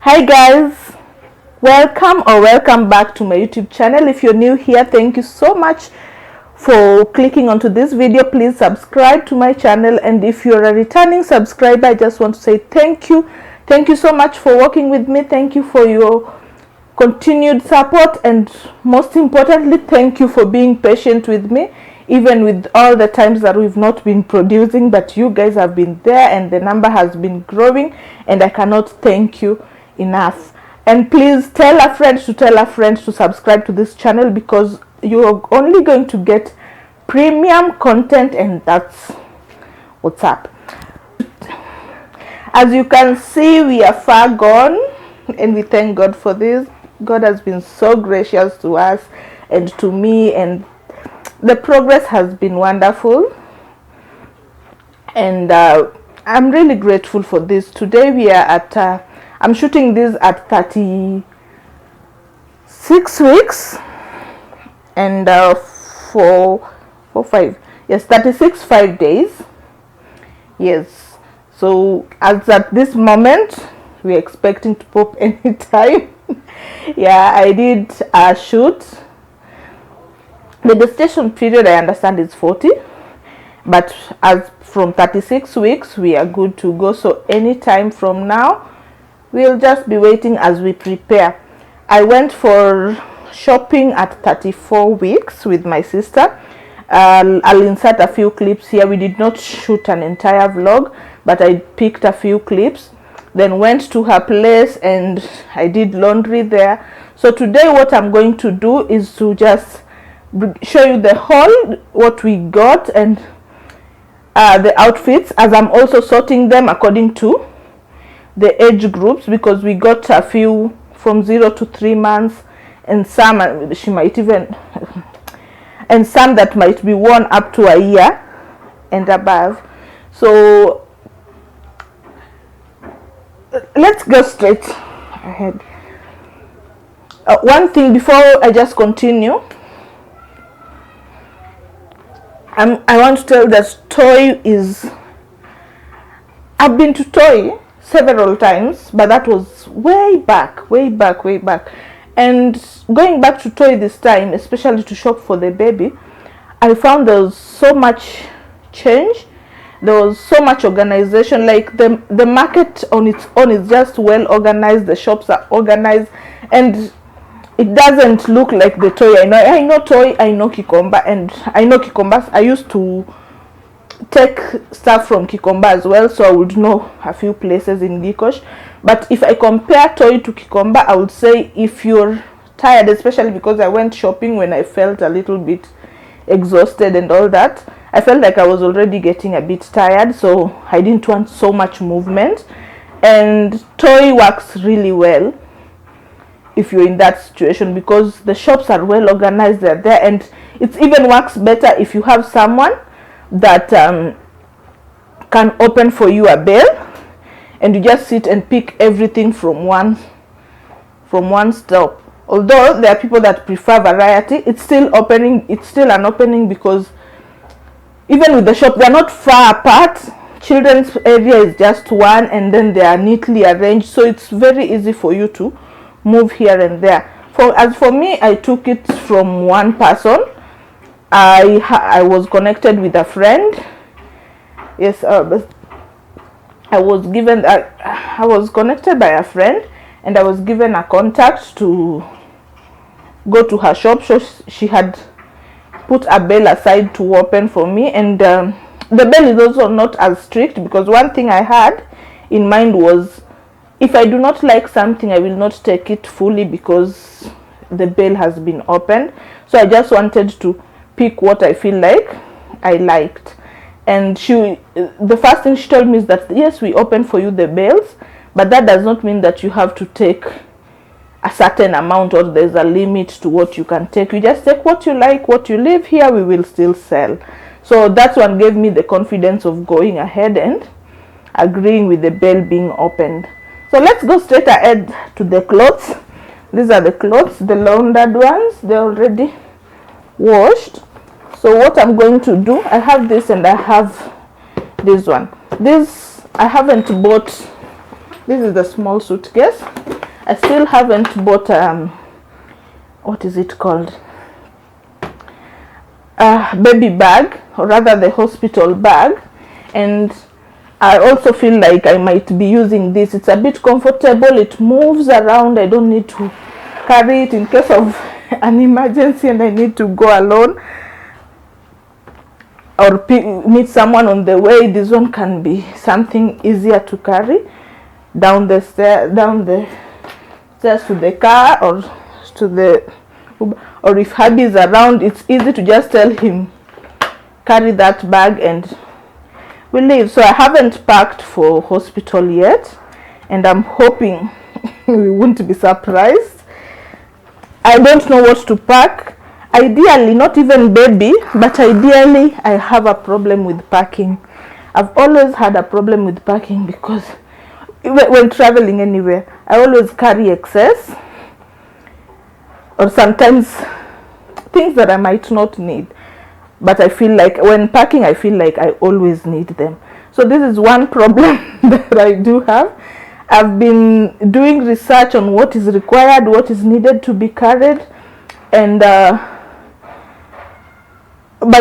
Hi guys, welcome back to my YouTube channel. If you're new here, thank you so much for clicking onto this video. Please subscribe to my channel, and if you're a returning subscriber, I just want to say thank you so much for working with me. Thank you for your continued support, and most importantly, thank you for being patient with me, even with all the times that we've not been producing, but you guys have been there and the number has been growing, and I cannot thank you enough. And please tell a friend to subscribe to this channel, because you're only going to get premium content, and that's what's up. As you can see, we are far gone, and we thank God for this. God has been so gracious to us and to me, and the progress has been wonderful, and I'm really grateful for this. Today we are at I'm shooting this at 36 weeks, and 36 5 days. Yes, so as at this moment we're expecting to pop anytime. Yeah, I did a shoot. The gestation period, I understand, is 40, but as from 36 weeks we are good to go. So anytime from now, we'll just be waiting as we prepare. I went for shopping at 34 weeks with my sister. I'll insert a few clips here. We did not shoot an entire vlog, but I picked a few clips, then went to her place and I did laundry there. So today what I'm going to do is to just show you the haul, what we got, and the outfits, as I'm also sorting them according to the age groups, because we got a few from 0 to 3 months, and some she might even and some that might be worn up to a year and above. So let's go straight ahead. One thing before I just continue, I want to tell that Toy is, I've been to Toy several times, but that was way back. And going back to Toy this time, especially to shop for the baby, I found there was so much change. There was so much organization. Like the market on its own is just well organized. The shops are organized, and it doesn't look like the Toy I know Toy, I know Kikomba, and I know Kikomba. I used to take stuff from Kikomba as well, so I would know a few places in Gikosh. But if I compare Toy to Kikomba, I would say if you're tired, especially because I went shopping when I felt a little bit exhausted and all that, I felt like I was already getting a bit tired, so I didn't want so much movement. And Toy works really well if you're in that situation, because the shops are well organized, they're there, and it even works better if you have someone that can open for you a bale, and you just sit and pick everything from one stop. Although there are people that prefer variety, it's still an opening, because even with the shop, they're not far apart. Children's area is just one, and then they are neatly arranged, so it's very easy for you to move here and there. As for me, I took it from one person. I was connected with a friend. Yes, I was connected by a friend, and I was given a contact to go to her shop. So she had put a bell aside to open for me, and the bell is also not as strict, because one thing I had in mind was, if I do not like something, I will not take it fully because the bell has been opened. So I just wanted to pick what I feel like I liked. And the first thing she told me is that yes, we open for you the bells, but that does not mean that you have to take a certain amount, or there's a limit to what you can take. You just take what you like. What you leave here, we will still sell. So that one gave me the confidence of going ahead and agreeing with the bell being opened. So let's go straight ahead to the clothes. These are the clothes, the laundered ones. They're already washed. So what I'm going to do, I have this and I have this one. This I haven't bought. This is the small suitcase. I still haven't bought what is it called, a baby bag, or rather the hospital bag. And I also feel like I might be using this. It's a bit comfortable, it moves around, I don't need to carry it in case of an emergency and I need to go alone or meet someone on the way. This one can be something easier to carry down the stairs to the car, or to the Uber. Or if hubby is around, it's easy to just tell him carry that bag and we leave. So I haven't packed for hospital yet, and I'm hoping we won't be surprised. I don't know what to pack. Ideally, not even baby, but ideally I have a problem with packing. I've always had a problem with packing because when traveling anywhere, I always carry excess, or sometimes things that I might not need, but I feel like when packing, I feel like I always need them. So this is one problem that I do have. I've been doing research on what is required, what is needed to be carried, and by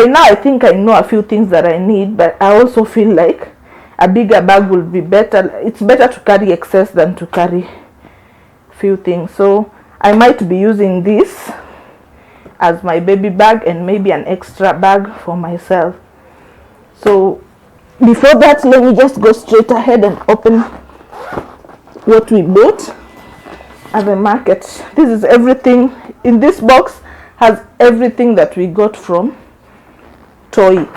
now I think I know a few things that I need, but I also feel like a bigger bag will be better. It's better to carry excess than to carry few things. So I might be using this as my baby bag and maybe an extra bag for myself. So before that, let me just go straight ahead and open what we bought at the market. This is everything in this box, has everything that we got from Toy.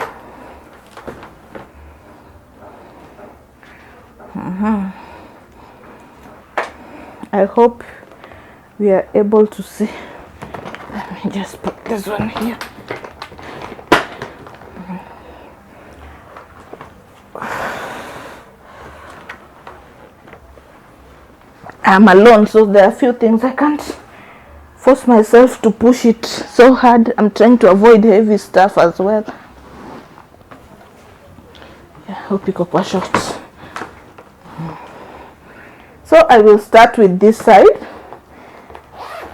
I hope we are able to see. Let me just put this one here. I'm alone, so there are a few things I can't force myself to push it so hard. I'm trying to avoid heavy stuff as well. Yeah, hope you got wash out. So I will start with this side.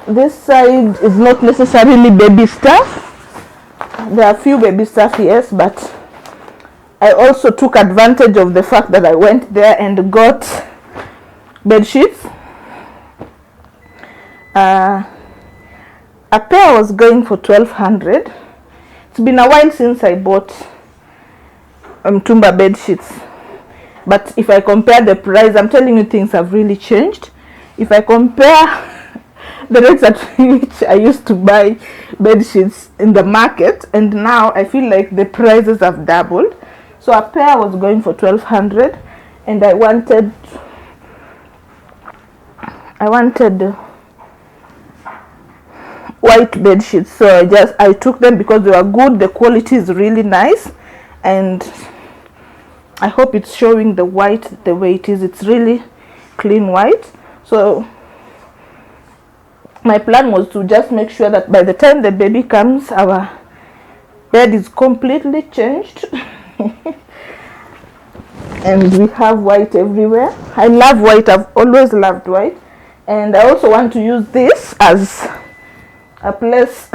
This side is not necessarily baby stuff. There are a few baby stuff, yes, but I also took advantage of the fact that I went there and got bed sheets. A pair was going for 1,200. It's been a while since I bought Tumba bed sheets, but if I compare the price, I'm telling you, things have really changed. If I compare the rates at which I used to buy bed sheets in the market, and now I feel like the prices have doubled. So a pair was going for 1,200, and I wanted white bed sheets, so I took them because they were good. The quality is really nice, and I hope it's showing the white the way it is. It's really clean white. So my plan was to just make sure that by the time the baby comes, our bed is completely changed and we have white everywhere. I love white. I've always loved white, and I also want to use this as a place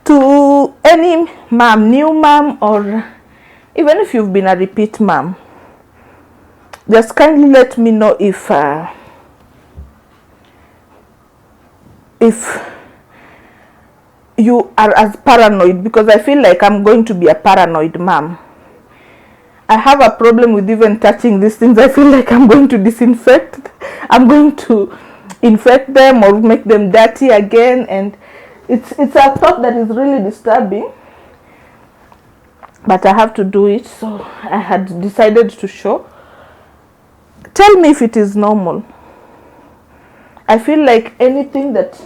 to any mom, new mom, or even if you've been a repeat mom, just kindly let me know if you are as paranoid, because I feel like I'm going to be a paranoid mom. I have a problem with even touching these things. I feel like I'm going to I'm going to infect them or make them dirty again, and it's a thought that is really disturbing, but I have to do it. So I had decided to show. Tell me if it is normal. I feel like anything that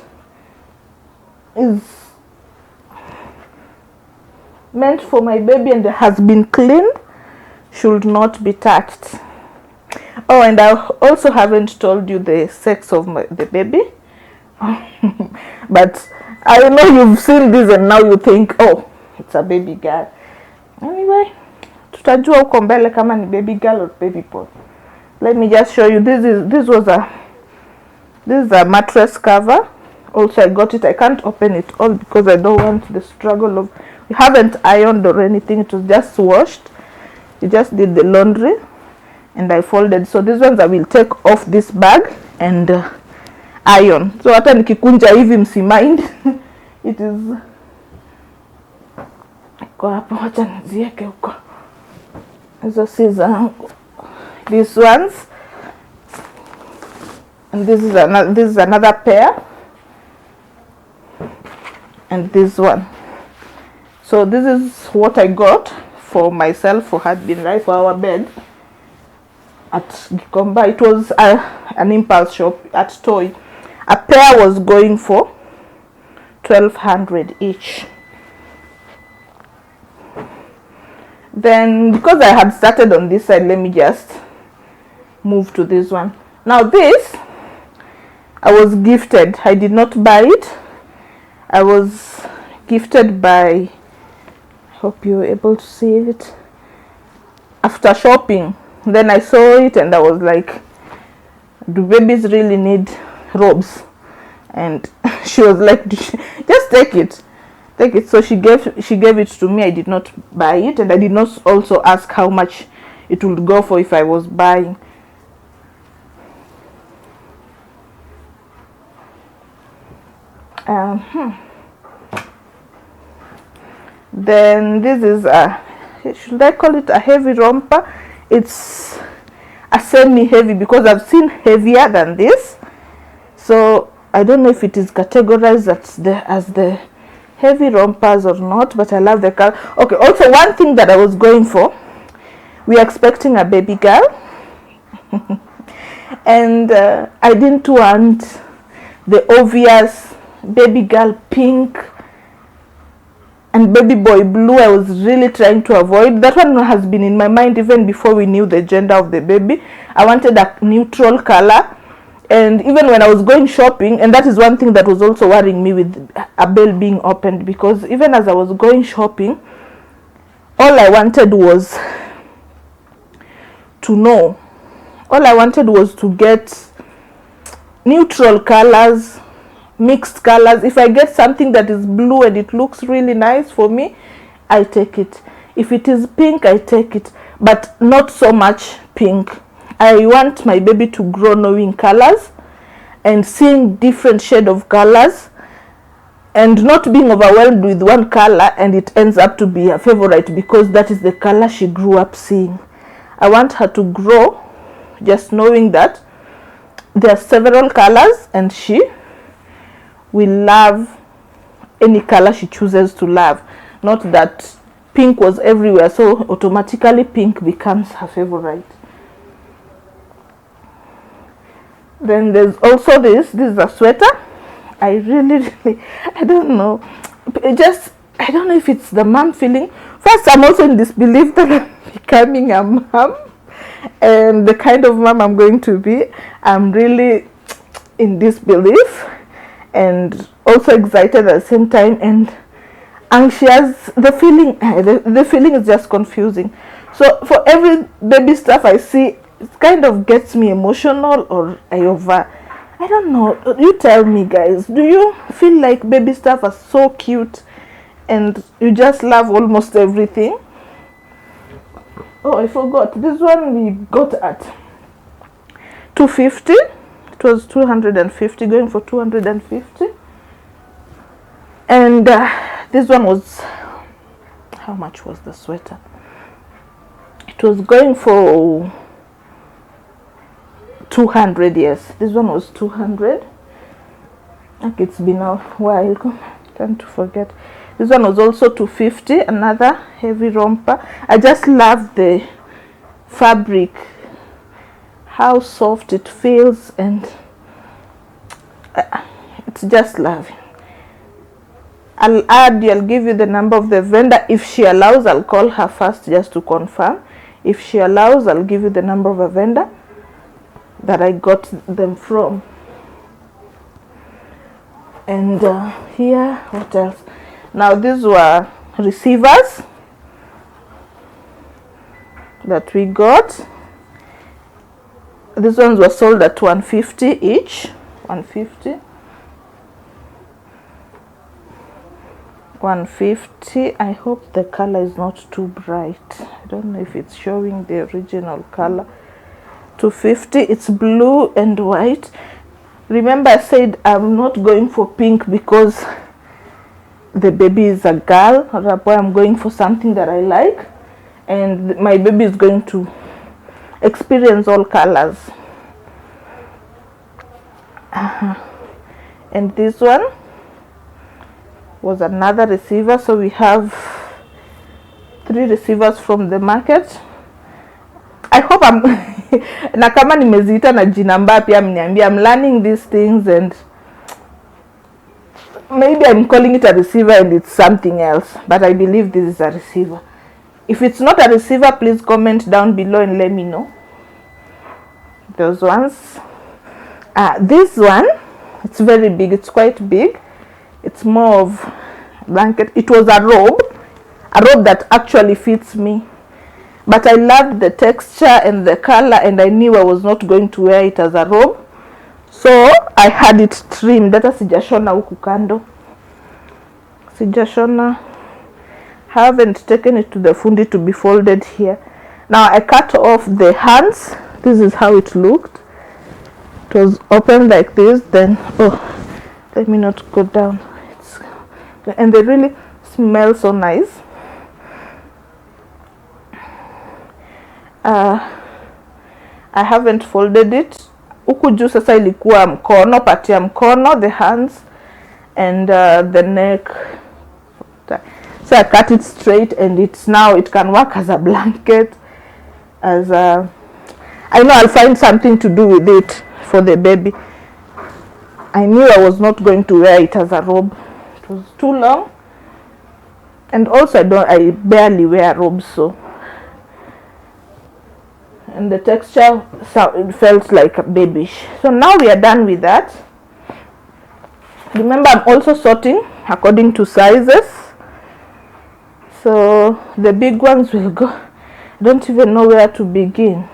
is meant for my baby and has been cleaned should not be touched. Oh, and I also haven't told you the sex of the baby. But I know you've seen this and now you think, oh, it's a baby girl. Anyway, tutajua huko mbele kama ni baby girl or baby boy. Let me just show you. This was This is a mattress cover. Also, I got it. I can't open it all because I don't want the struggle of, we haven't ironed or anything. It was just washed. We just did the laundry and I folded. So these ones I will take off this bag and iron. So hata nikikunja hivi msimind. It is kwa hapa, wacha nizieke huko. Hizo si zangu. These ones, and this is another pair, and this one. So this is what I got for myself, for Husband, right, for our bed at Gikomba. It was an impulse shop at Toy. A pair was going for 1,200 each. Then because I had started on this side, let me just move to this one. Now this I was gifted. I did not buy it. I was gifted by, I hope you're able to see it, after shopping. Then I saw it and I was like, do babies really need robes? And she was like, just take it. So she gave it to me. I did not buy it, and I did not also ask how much it would go for if I was buying. Then this is a, should I call it a heavy romper? It's a semi-heavy because I've seen heavier than this. So I don't know if it is categorized as the heavy rompers or not, but I love the color. Okay, also one thing that I was going for, we are expecting a baby girl. And I didn't want the obvious baby girl pink and baby boy blue. I was really trying to avoid that. One has been in my mind even before we knew the gender of the baby. I wanted a neutral color. And even when I was going shopping, and that is one thing that was also worrying me with Abel being opened, because even as I was going shopping, all I wanted was to know, all I wanted was to get neutral colors, mixed colors. If I get something that is blue and it looks really nice for me, I take it. If it is pink, I take it, but not so much pink. I want my baby to grow knowing colors and seeing different shade of colors and not being overwhelmed with one color and it ends up to be a favorite because that is the color she grew up seeing. I want her to grow just knowing that there are several colors and she will love any color she chooses to love. Not that pink was everywhere, so automatically pink becomes her favorite. Then there's also this is a sweater. I really I don't know, I don't know if it's the mom feeling. First, I'm also in disbelief that I'm becoming a mom and the kind of mom I'm going to be. I'm really in disbelief and also excited at the same time and anxious. The feeling is just confusing. So for every baby stuff I see, it kind of gets me emotional, or I don't know. You tell me, guys, do you feel like baby stuff are so cute and you just love almost everything? Oh, I forgot, this one we got at 250. It was 250, going for 250. And this one was, how much was the sweater? It was going for 200. Yes, this one was 200. Like, it's been a while, trying to forget. This one was also 250, another heavy romper. I just love the fabric, how soft it feels, and it's just lovely. I'll give you the number of the vendor. If she allows, I'll call her first just to confirm. If she allows, I'll give you the number of a vendor that I got them from. And here, what else? Now these were receivers that we got. These ones were sold at 150 each, 150. 150. I hope the color is not too bright. I don't know if it's showing the original color. 250. It's blue and white. Remember I said I'm not going for pink because the baby is a girl, or a boy. I'm going for something that I like, and my baby is going to experience all colors. And this one was another receiver, so we have 3 receivers from the market. I hope I'm na kama nimeziita na jina mbaya pia mniambia. I'm learning these things and maybe I'm calling it a receiver and it's something else, but I believe this is a receiver. If it's not a receiver, please comment down below and let me know. Those ones. This one, it's very big. It's quite big. It's more of blanket. It was a robe that actually fits me, but I loved the texture and the color, and I knew I was not going to wear it as a robe, so I had it trimmed. Hata sijashona huku kando, sijashona. Haven't taken it to the fundi to be folded here. Now I cut off the hands. This is how it looked. It was open like this. Then let me not go down. And they really smell so nice. I haven't folded it. Huku juu sasa ilikuwa mkono, pati ya mkono, the hands and the neck. So I cut it straight, and it's now it can work as a blanket, as a, I know I'll find something to do with it for the baby. I knew I was not going to wear it as a robe. It was too long, and also I barely wear robes, so, and the texture, so it felt like a babyish. So now we are done with that. Remember, I'm also sorting according to sizes. So the big ones will go. I don't even know where to begin.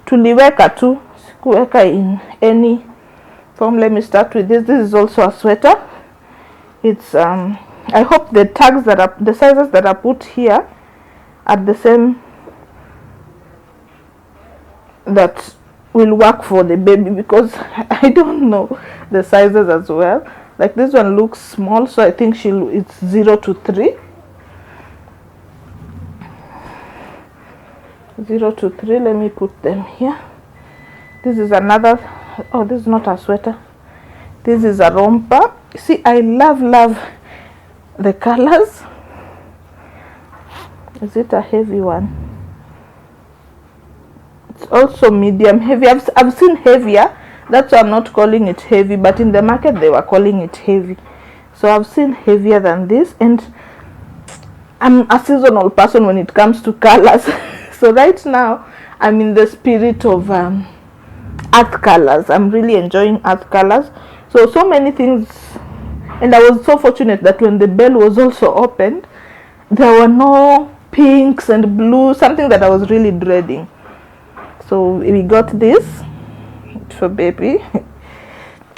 Tuliweka tu, sikuweka in any form. Let me start with this. This is also a sweater. It's I hope the tags that are, the sizes that are put here are the same, that will work for the baby, because I don't know the sizes as well. Like this one looks small, so I think it's 0 to 3. 0 to 3. Let me put them here. This is another, oh, this is not a sweater. This is a romper. See, I love the colors. Is it a heavy one? It's also medium heavy. I've seen heavier. That's why I'm not calling it heavy, but in the market they were calling it heavy. So I've seen heavier than this, and I'm a seasonal person when it comes to colors. So right now I'm in the spirit of earth colors. I'm really enjoying earth colors. So many things, and I was so fortunate that when the bell was also opened, there were no pinks and blues, something that I was really dreading. So we got this for baby.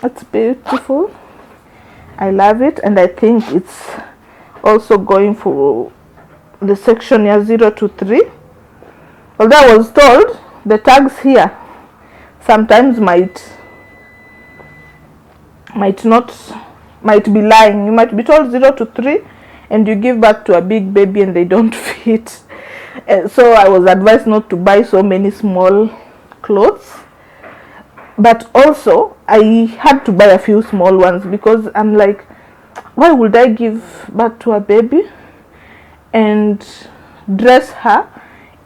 It's beautiful. I love it, and I think it's also going for the section here 0 to 3. Although I was told the tags here sometimes might be lying. You might be told 0 to 3 and you give birth to a big baby and they don't fit. So I was advised not to buy so many small clothes, but also I had to buy a few small ones, because I'm like, why would I give birth to a baby and dress her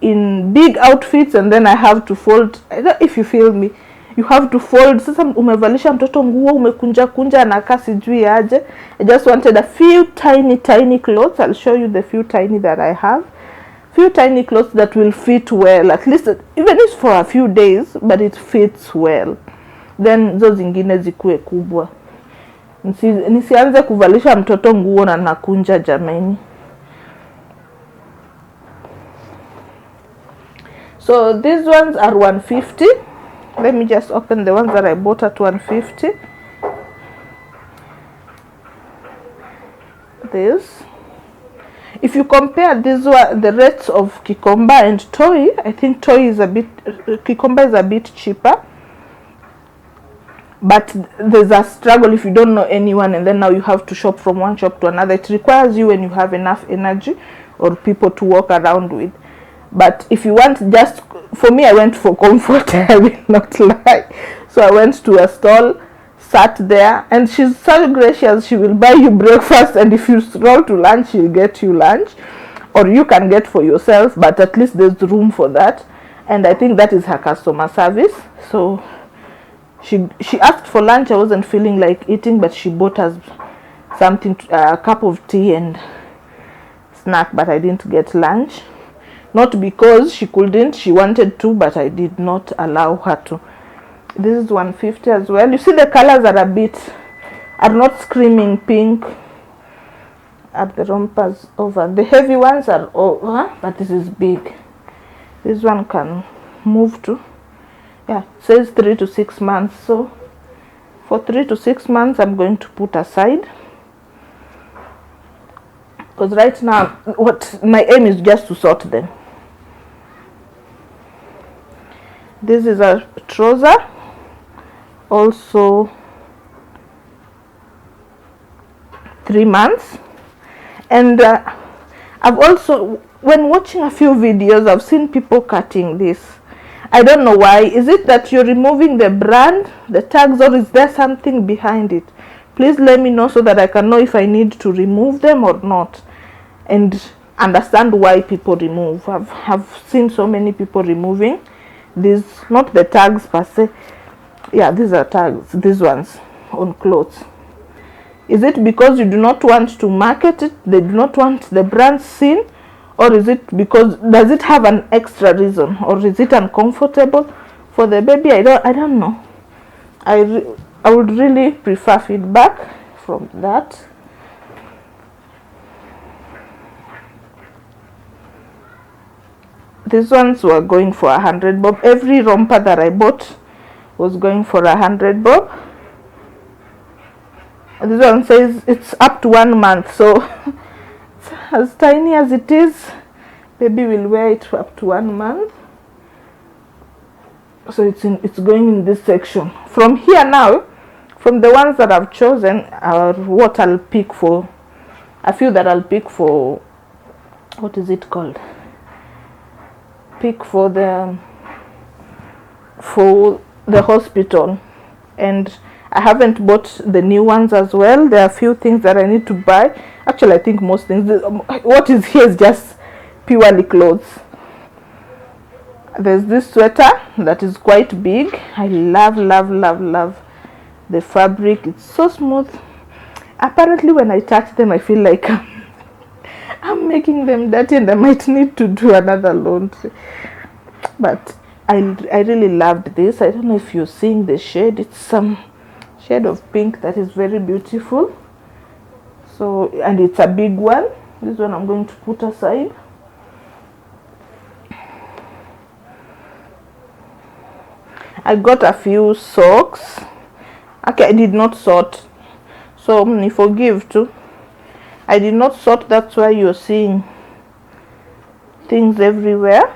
in big outfits and then I have to fold? I don't know if you feel me. You have to fold. Sasa umevalisha mtoto nguo, umekunja kunja na kasi sijui aje. I just wanted a few tiny clothes. I'll show you the few tiny that I have. Few tiny clothes that will fit well, at least even if for a few days, but it fits well. Then zo zingine zikuwe kubwa. Nisianze kuvalisha mtoto nguo na nakunja jamani. So these ones are 150. Let me just open the ones that I bought at 150. This, if you compare these were the rates of cucumber and toy, I think toy is a bit, cucumber is a bit cheaper, but there's a struggle if you don't know anyone and then now you have to shop from one shop to another. It requires you when you have enough energy or people to walk around with. But if you want, just for me, I went for comfort. I will not lie. So I went to a stall, sat there, and she's so gracious. She will buy you breakfast, and if you stroll to lunch, she'll get you lunch, or you can get for yourself, but at least there's room for that. And I think that is her customer service. So she asked for lunch. I wasn't feeling like eating, but she bought us something, a cup of tea and snack, but I didn't get lunch. Not because she couldn't, she wanted to, but I did not allow her to. This is 150 as well. You see the colors are not screaming pink at the rompers over. The heavy ones are over, but this is big. This one can move to, yeah, it says 3 to 6 months. So for 3 to 6 months, I'm going to put aside. Because right now, what my aim is just to sort them. This is a trouser, also 3 months. And I've also, when watching a few videos, I've seen people cutting this. I don't know why. Is it that you're removing the brand, the tags, or is there something behind it? Please let me know so that I can know if I need to remove them or not, and understand why people remove. I've seen so many people removing these, not the tags per se. Yeah, these are tags, these ones on clothes. Is it because you do not want to market it, they do not want the brand seen, or is it because, does it have an extra reason, or is it uncomfortable for the baby? I don't know. I would really prefer feedback from that. These ones were going for 100 bob. Every romper that I bought was going for 100 bob. This one says it's up to 1 month, so as tiny as it is, baby will wear it for up to 1 month. So it's going in this section. From here now, from the ones that I've chosen, are what I'll pick for, a few that I'll pick for, what is it called? Pick for the hospital. And I haven't bought the new ones as well. There are a few things that I need to buy. Actually, I think most things, what is here is just purely clothes. There's this sweater that is quite big. I love the fabric. It's so smooth. Apparently when I touch them, I feel like I'm making them dirty and I might need to do another laundry. But I really loved this. I don't know if you're seeing the shade. It's some shade of pink that is very beautiful. So, and it's a big one. This one I'm going to put aside. I got a few socks. Okay, I did not sort, so me forgive too. I did not sort, that's why you're seeing things everywhere.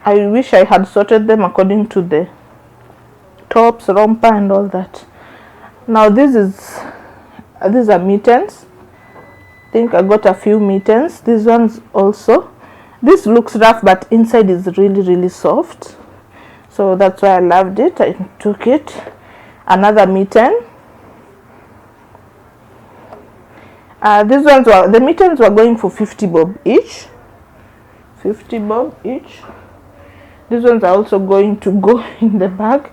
I wish I had sorted them according to the tops, romper and all that. Now these are mittens. I think I got a few mittens. These ones also. This looks rough, but inside is really soft. So that's why I loved it. I took it. Another mitten. These ones were, the mittens were going for 50 bob each. 50 bob each. These ones are also going to go in the bag.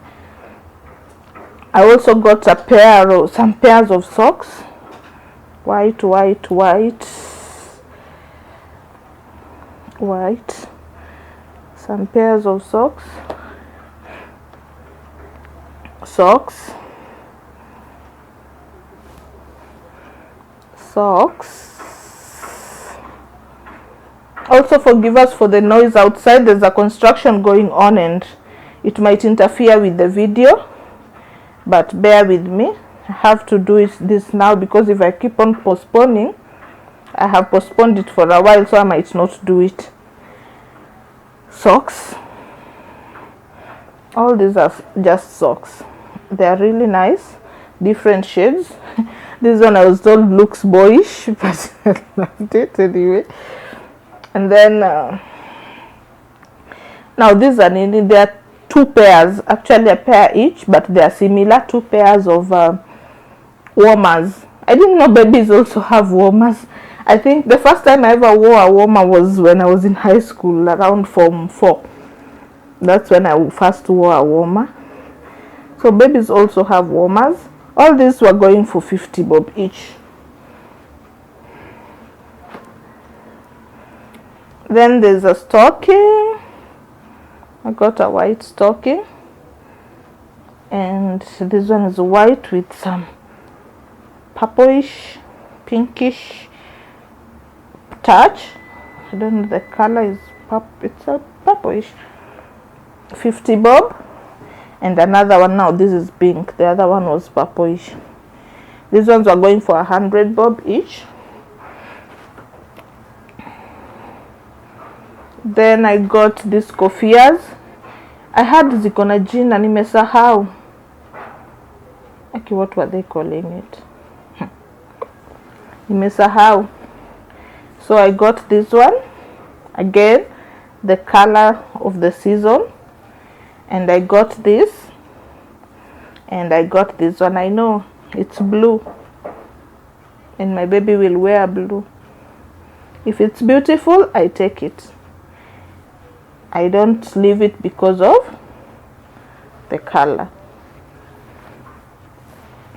I also got some pairs of socks. White. Some pairs of socks. Also forgive us for the noise outside. There's a construction going on and it might interfere with the video, but bear with me. I have to do this now, because if I keep on postponing, I have postponed it for a while, so I might not do it. Socks. All these are just socks. They are really nice, different shades. This one I was told looks boyish, but I loved it anyway. And then now these are there are 2 pairs, actually a pair each, but they are similar. 2 pairs of warmers. I didn't know babies also have warmers. I think the first time I ever wore a warmer was when I was in high school, around Form 4. That's when I first wore a warmer. So babies also have warmers. All these were going for 50 bob each. Then there's a stocking. I got a white stocking, and this one is white with some purplish, pinkish touch. I don't know, the color is it's a purplish. 50 bob. And another one, now this is pink, the other one was purplish. These ones were going for 100 bob each. Then I got these kofias. I had ziko na jina nimesahau. Okay, what were they calling it? Nimesahau. So I got this one, again the color of the season, and I got this, and I got this one. I know it's blue, and my baby will wear blue. If it's beautiful, I take it. I don't leave it because of the color.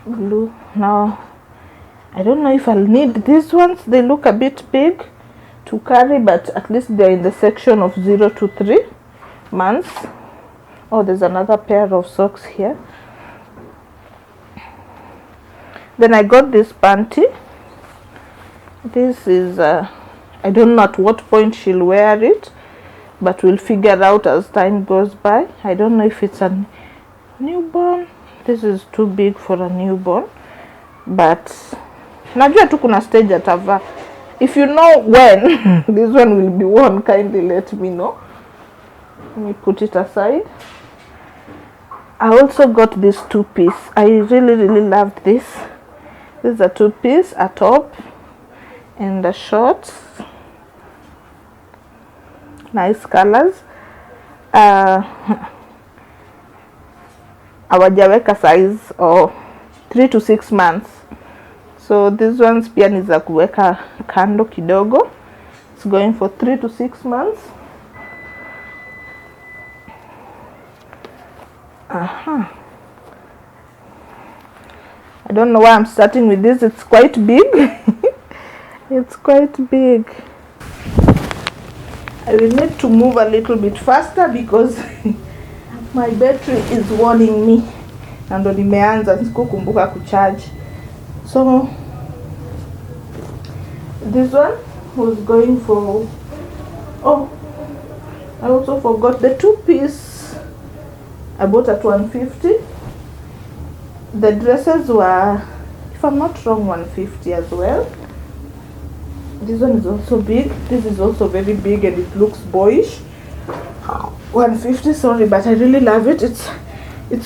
Blue. Now I don't know if I'll need these ones. They look a bit big to carry, but at least they're in the section of 0 to 3 months. Oh, there's another pair of socks here. Then I got this panty. This is I don't know at what point she'll wear it, but we'll figure out as time goes by. I don't know if it's a newborn. This is too big for a newborn, but najua tu kuna stage atava. If you know when this one will be worn, kindly let me know. Let me put it aside. I also got this 2-piece. I really loved this. This is a 2-piece, a top and a shorts. Nice colors. Hawajaweka size or 3 to 6 months. So these ones pia ni za kuweka kando kidogo. It's going for 3 to 6 months. I don't know why I'm starting with this. It's quite big. It's quite big. I will need to move a little bit faster because my battery is warning me. Na ndo nimeanza sikukumbuka kucharge. So this one was going for, oh, I also forgot the 2-piece. I bought at 150. The dresses were, if I'm not wrong, 150 as well. This one is also big. This is also very big and it looks boyish. 150, sorry, but I really love it. It's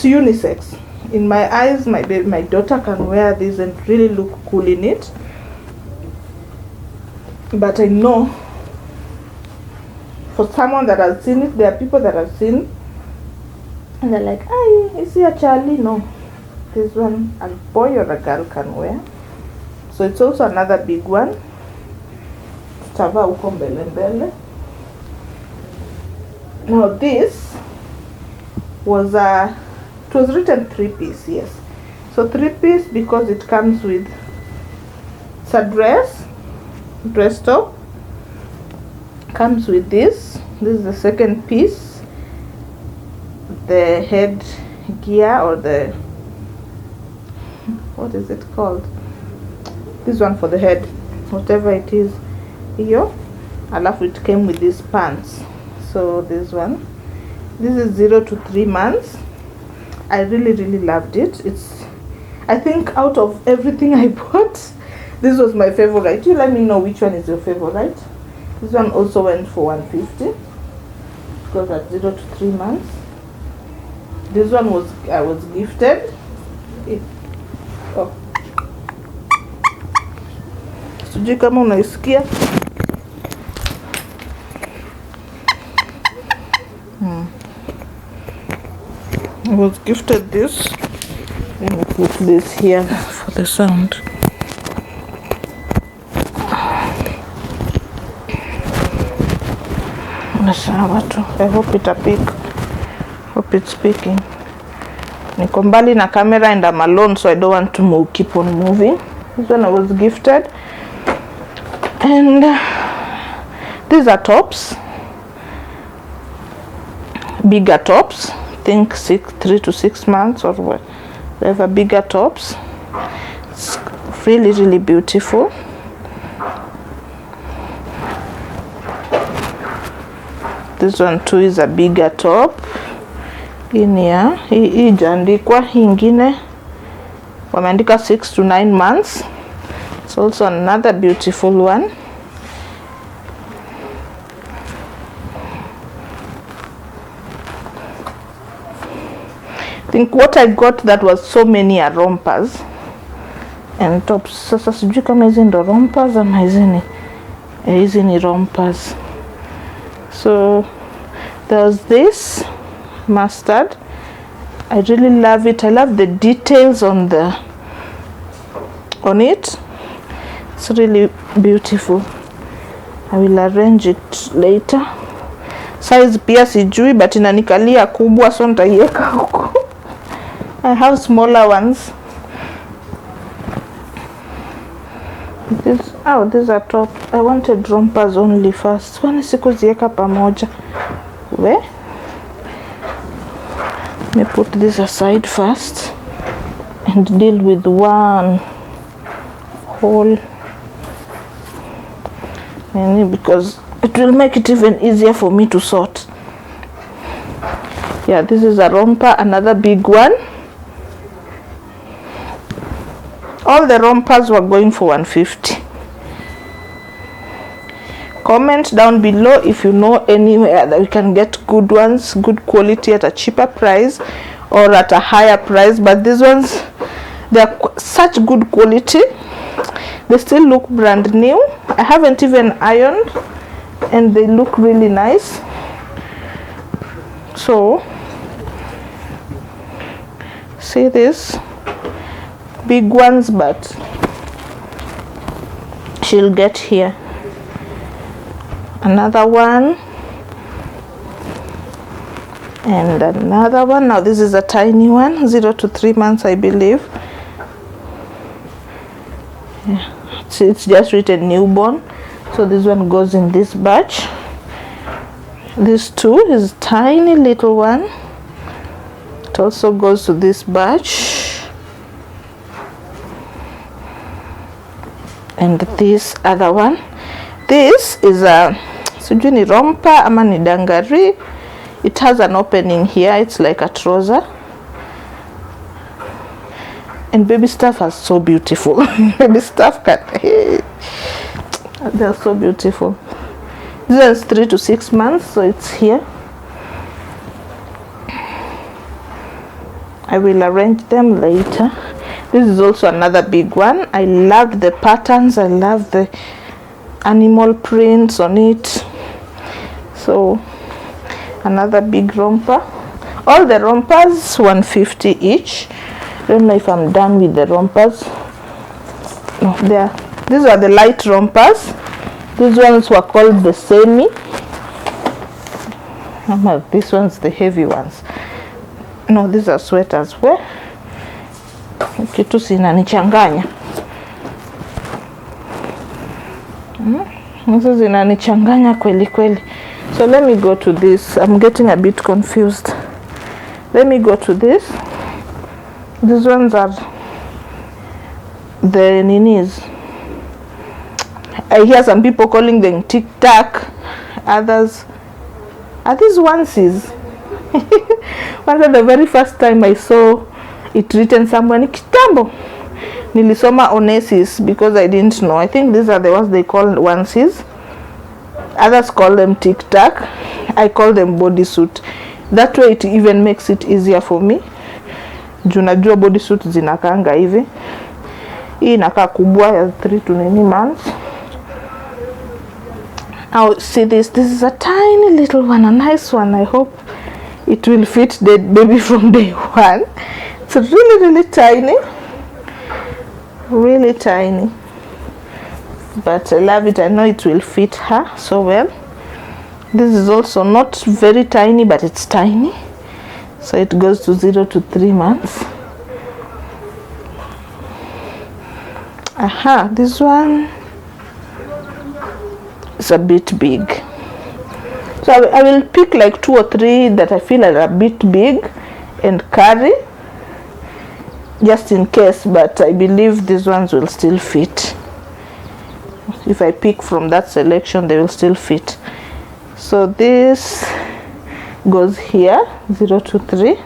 unisex. In my eyes, my daughter can wear this and really look cool in it. But I know for someone that has seen it, there are people that have seen and they're like, "Ay, is he a Charlie?" No, this one a boy or a girl can wear. So it's also another big one. Tava uko mbele mbele. Now this was it was written 3-piece, yes. So 3-piece because it comes with, it's a dress top, comes with this. This is the second piece, the head gear, or the, what is it called? This one for the head, whatever it is. Here, alafu it came with these pants. So this one, This is 0 to 3 months. I really loved it. It's, I think out of everything I bought, this was my favorite. You let me know which one is your favorite. This one also went for 150 because at 0 to 3 months. This one I was gifted. Sijui kama unaisikia. I was gifted this. Let me put this here for the sound. I hope it's speaking. Niko mbali na camera and I'm alone, so I don't want to keep on moving. This one I was gifted. And these are tops. Bigger tops. I think 3 to 6 months or whatever. Bigger tops. It's really beautiful. This one too is a bigger top. In here, hii ijaandikwa, hii ingine wameandika 6 to 9 months. It's also another beautiful one. I think what I got that was so many are rompers and tops. Sasa sijui kama hizi ndo rompers ama hizi ni rompers. So there's this mustard. I really love it. I love the details on it. It's really beautiful. I will arrange it later. Size pia sijui, but inanikalia kubwa, so nitaiweka huko. I have smaller ones. These are top. I wanted rompers only first. Kwani sikuziweka pamoja. Let me put this aside first and deal with one whole, because it will make it even easier for me to sort. Yeah, this is a romper, another big one. All the rompers were going for 150. Comment down below if you know anywhere that we can get good ones, good quality at a cheaper price or at a higher price. But these ones, they're such good quality. They still look brand new. I haven't even ironed and they look really nice. So see this big ones, but she'll get here. Another one and another one. Now this is a tiny one, 0 to 3 months, I believe. Yeah, it's just written newborn, so this one goes in this batch. This too is tiny little one. It also goes to this batch. And this other one, this is a sijui ni romper ama ni dangari. It has an opening here. It's like a trouser. And baby stuff are so beautiful. Baby stuff they're so beautiful. This is 3 to 6 months, so it's here. I will arrange them later. This is also another big one. I love the patterns. I love the animal prints on it. So another big romper. All the rompers 150 each. Don't know if I'm done with the rompers. No, these are the light rompers. These ones were called the semi. This one's the heavy ones. No, these are sweaters. Where kitu sinanichanganya. Hizo zinanichanganya kweli kweli. So let me go to this. I'm getting a bit confused. Let me go to this. These ones are the ninis. I hear some people calling them tic tac. Others are these onesies. Kwanza the very first time I saw it written somewhere ni kitambo, nilisoma onesis because I didn't know. I think these are the ones they call onesies, others call them tic tac, I call them bodysuit. That way it even makes it easier for me. Juu najua bodysuit zinakanga hivi. Hii inakaa kubwa ya 3 to 9 months. Now see this is a tiny little one, a nice one. I hope it will fit the baby from day one. It's really tiny, really tiny, but I love it. I know it will fit her so well. This is also not very tiny, but it's tiny, so it goes to 0 to 3 months. This one is a bit big, so I will pick like 2 or 3 that I feel are a bit big and carry just in case, but I believe these ones will still fit. If I pick from that selection, they will still fit. So this goes here, 0 to 3.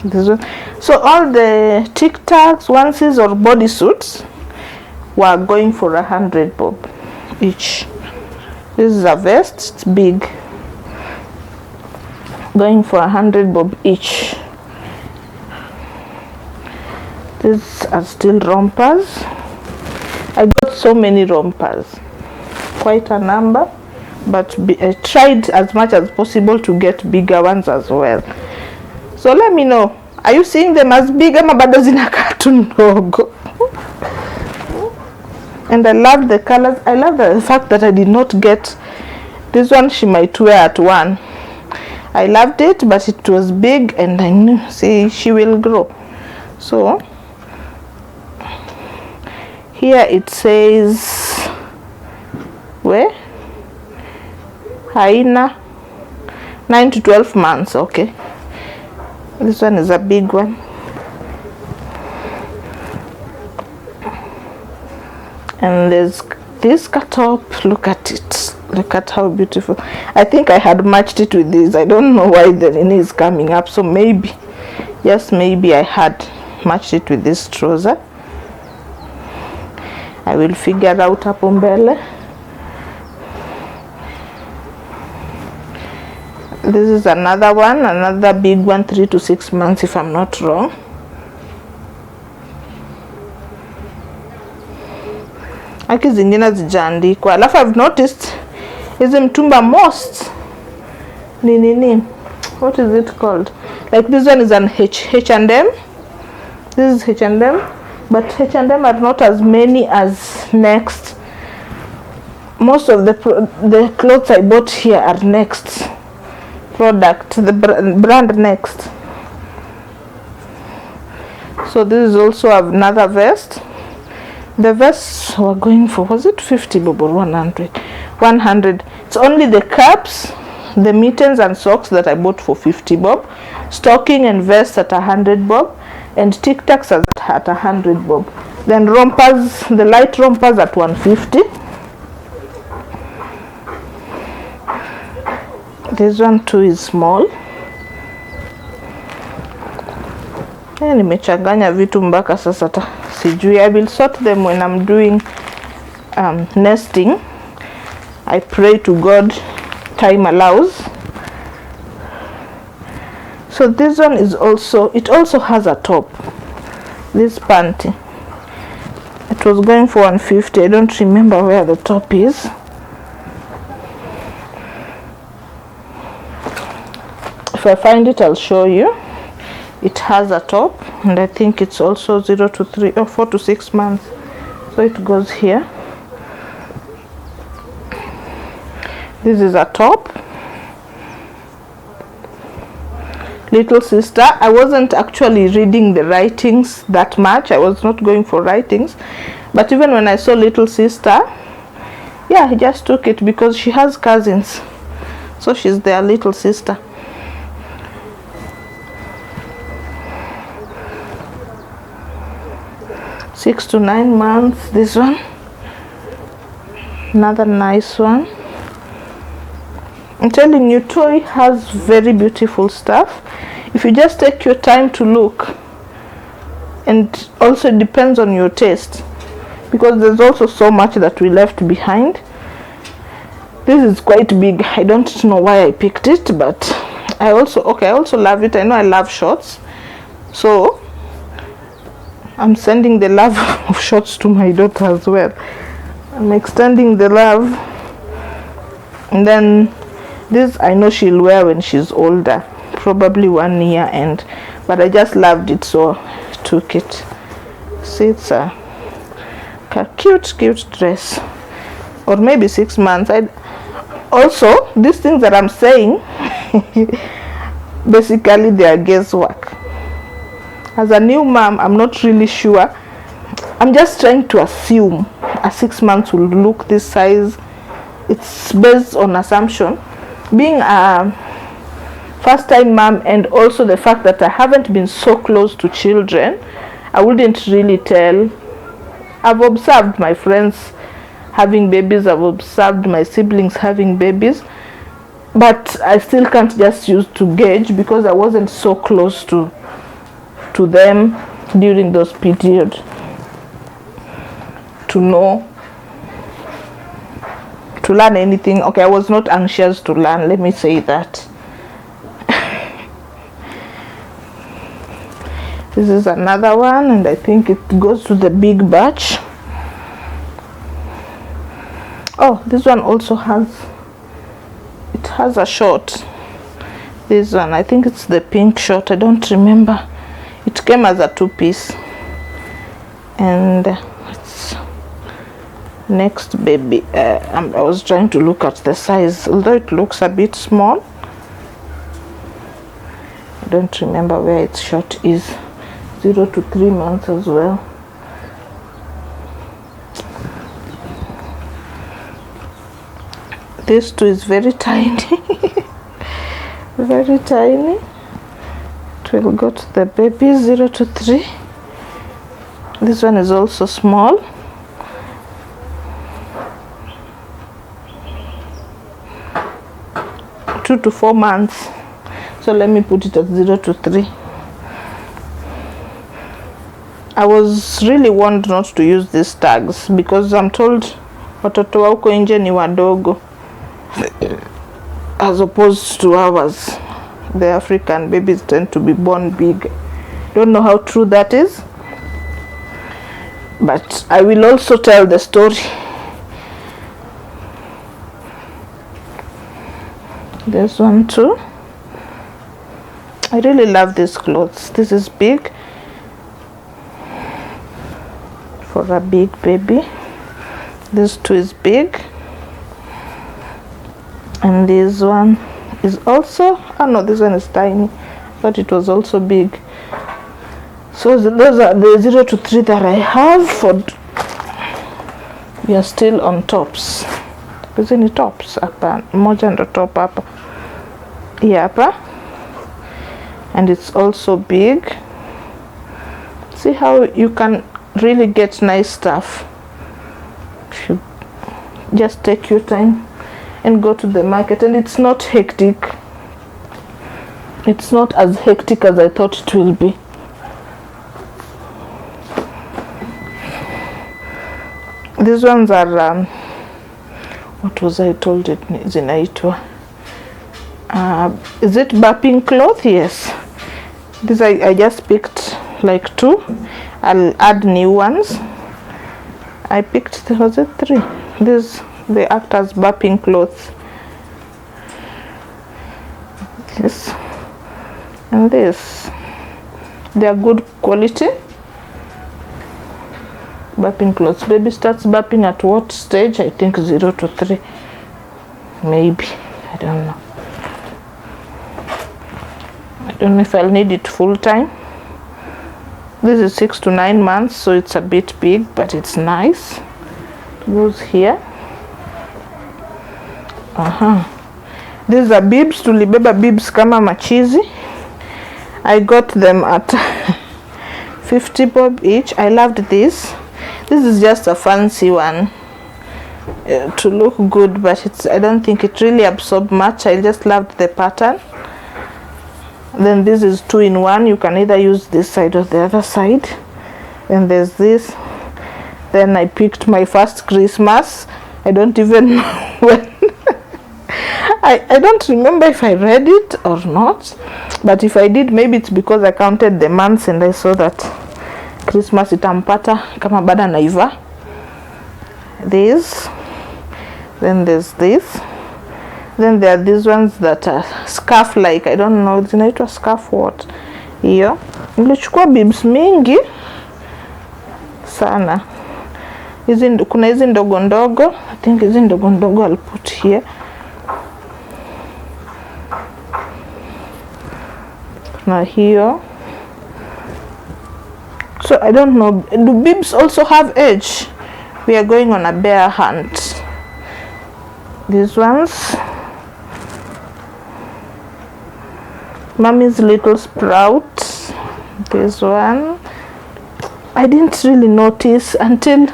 This one. So all the tic tacs, onesies or bodysuits were going for 100 bob each. This is a vest, it's big, going for 100 bob each. These are still rompers. I got so many rompers, quite a number, but I tried as much as possible to get bigger ones as well. So let me know, are you seeing them as big ama bado zinakaa tu ndogo? And I love the colors. I love the fact that I did not get this one. She might wear at 1. I loved it, but it was big and I knew, see, she will grow. So here it says where haina 9 to 12 months. Okay, this one is a big one. And there's this top. Look at it, look at how beautiful. I think I had matched it with this. I don't know why the knee is coming up, so maybe, yes, maybe I had matched it with this trouser. I will figure out hapo mbele. This is another one, another big one, 3 to 6 months if I'm not wrong. Aki zingine zijaandikwa. Alafu I've noticed hizi mtumba most nini, what is it called? Like this one is an H&M. This is H&M, but H&M are not as many as Next. Most of the clothes I bought here are Next product, the brand Next. So this is also another vest. The vests were going for, was it 50 bob or 100? 100. It's only the caps, the mittens and socks that I bought for 50 bob. Stocking and vest at 100 bob. And tic tacs at 100 bob. Then rompers, the light rompers at 150. This one too is small. Nimechanganya vitu mpaka sasa sijui. I will sort them when I'm doing nesting. I pray to God time allows. So this one is also, it also has a top. This panty, it was going for 150. I don't remember where the top is. If I find it, I'll show you. It has a top, and I think it's also 0 to 3 or 4 to 6 months. So it goes here. This is a top. Little sister. I wasn't actually reading the writings that much. I was not going for writings, but even when I saw little sister, yeah, I just took it because she has cousins, so she's their little sister. Six to 9 months. This one, another nice one. I'm telling you, toy has very beautiful stuff if you just take your time to look. And also it depends on your taste, because there's also so much that we left behind. This is quite big. I don't know why I picked it, but I also love it. I know I love shorts, so I'm sending the love of shorts to my daughter as well. I'm extending the love. And then this I know she'll wear when she's older, probably 1 year end, but I just loved it, so I took it. See, it's a cute dress, or maybe 6 months. Also, these things that I'm saying basically they are guesswork. As a new mom, I'm not really sure. I'm just trying to assume a 6 months will look this size. It's based on assumption. Being a first time mom, and also the fact that I haven't been so close to children, I wouldn't really tell. I've observed my friends having babies, I've observed my siblings having babies, but I still can't just use to gauge, because I wasn't so close to them during those periods to know, to learn anything. Okay, I was not anxious to learn, let me say that. This is another one, and I think it goes to the big batch. Oh, this one also has a short. This one, I think it's the pink short, I don't remember. It came as a 2-piece, and it's next baby. I was trying to look at the size, although it looks a bit small. I don't remember where its short is. 0 to 3 months as well. This too is very tiny. Very tiny. It will go to the baby 0 to 3. This one is also small. Two to 4 months. So let me put it at 0 to 3. I was really warned not to use these tags, because I'm told watoto wa huko nje ni wadogo as opposed to ours. The African babies tend to be born big. Don't know how true that is, but I will also tell the story. This one too. I really love these clothes. This is big for a big baby. This too is big, and this one is also, oh no, this one is tiny, but it was also big. So those are the 0 to 3 that I have. For we are still on tops. Hizi tops hapa, moja ndo top hapa, hii hapa, and it's also big. See how you can really get nice stuff if you just take your time and go to the market. And it's not hectic. It's not as hectic as I thought it will be. These ones are what was I told it zinaitwa, is it burping cloth? Yes, this I just picked like 2. I'll add new ones. I picked, was it 3? This, they act as burping clothes. This and this, they are good quality burping clothes. Baby starts burping at what stage? I think 0 to 3, maybe, I don't know. I don't know if I'll need it full time. This is 6 to 9 months, so it's a bit big, but it's nice. It goes here. These are bibs. Tulibeba bibs kama machizi. I got them at 50 bob each. I loved this. This is just a fancy one. to look good, but I don't think it really absorbed much. I just loved the pattern. Then this is 2-in-1. You can either use this side or the other side. Then there's this. Then I picked my first Christmas. I don't even know when. I don't remember if I read it or not, but if I did, maybe it's because I counted the months and I saw that Christmas itampata kama bada naiva. This. Then there's this. Then there are these ones that are scarf like, I don't know, zinaitwa scarf what. Hiyo nilichukua bibs mingi sana. Kuna hizi ndogo ndogo. I think hizi ndogo ndogo I'll put here. Kuna hiyo. So I don't know, do bibs also have edge? We are going on a bear hunt. These ones, Mommy's Little Sprout. This one, I didn't really notice until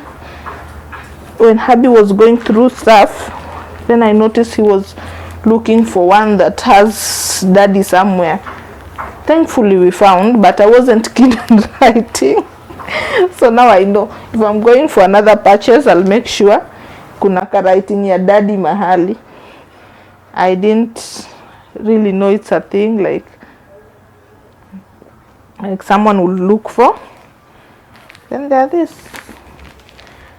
when hubby was going through stuff. Then I noticed he was looking for one that has daddy somewhere. Thankfully we found, but I wasn't keen on writing. So now I know if I'm going for another purchase, I'll make sure kuna ka writing ya daddy mahali. I didn't really know it's a thing like someone will look for. Then there are this.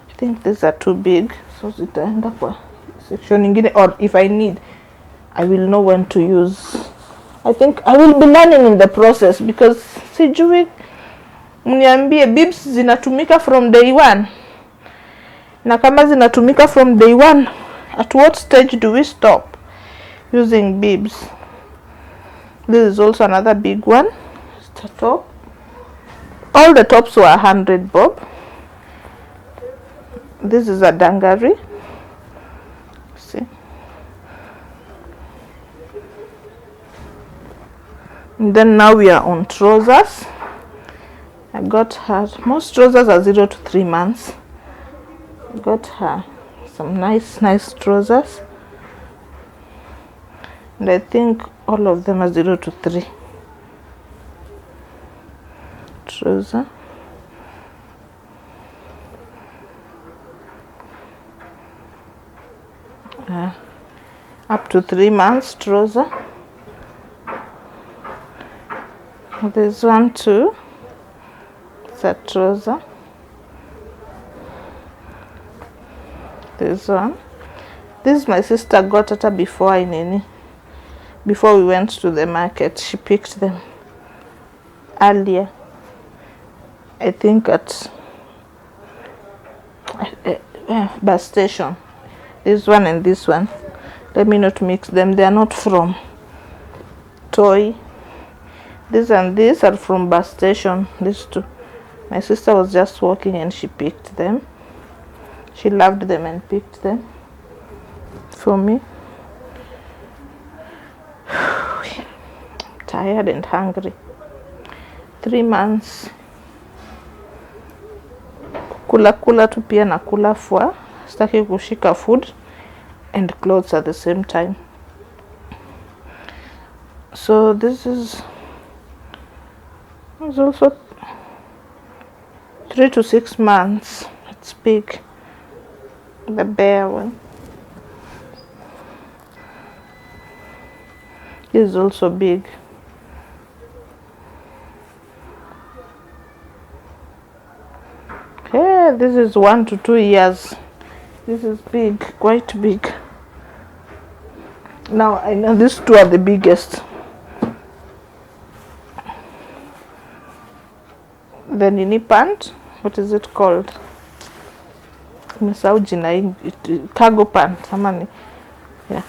I think these are too big, so zitaenda kwa section ingine, or if I need, I will know when to use. I think I will be learning in the process, because sijui mniambie bibs zinatumika from day one. Na kama zinatumika from day one, at what stage do we stop using bibs? This is also another big one. It's a top. All the tops were 100 bob. This is a dungaree. See. And then now we are on trousers. I got her, most trousers are 0 to 3 months. I got her some nice trousers. And I think all of them are 0 to 3. Trouser. Up to 3 months trouser. There's one too. It's a trouser. This one. This my sister got at before before we went to the market. She picked them earlier. I think at bus station. This one and this one. Let me not mix them. They are not from Toy. This and this are from bus station. These two. My sister was just walking and she picked them. She loved them and picked them for me. I'm tired and hungry. 3 months. Kula tu pia na kula fwa. Sitaki kushika food and clothes at the same time. So this is also 3 to 6 months. It's big. The bear one. This is also big. Okay, this is 1 to 2 years. This is big, quite big. Now I know these two are the biggest. The nini pant, what is it called? Cargo pant, yeah.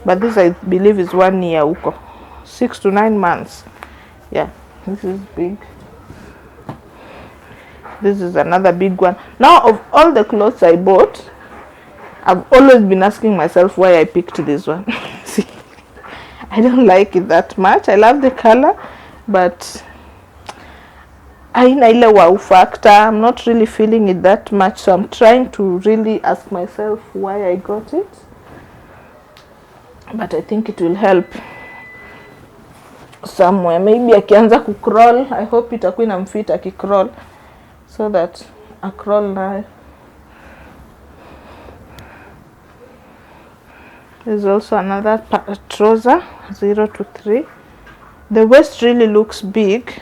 But this I believe is 1 year uko. 6 to 9 months. Yeah, this is big. This is another big one. Now, of all the clothes I bought, I've always been asking myself why I picked this one. See, I don't like it that much. I love the color, but haina ile wow factor. I'm not really feeling it that much, so I'm trying to really ask myself why I got it, but I think it will help somewhere. Maybe akianza kucrawl, I hope itakuwa inamfit akicrawl, so that a crawl nayo. There's also another trouser, 0 to 3. The waist really looks big,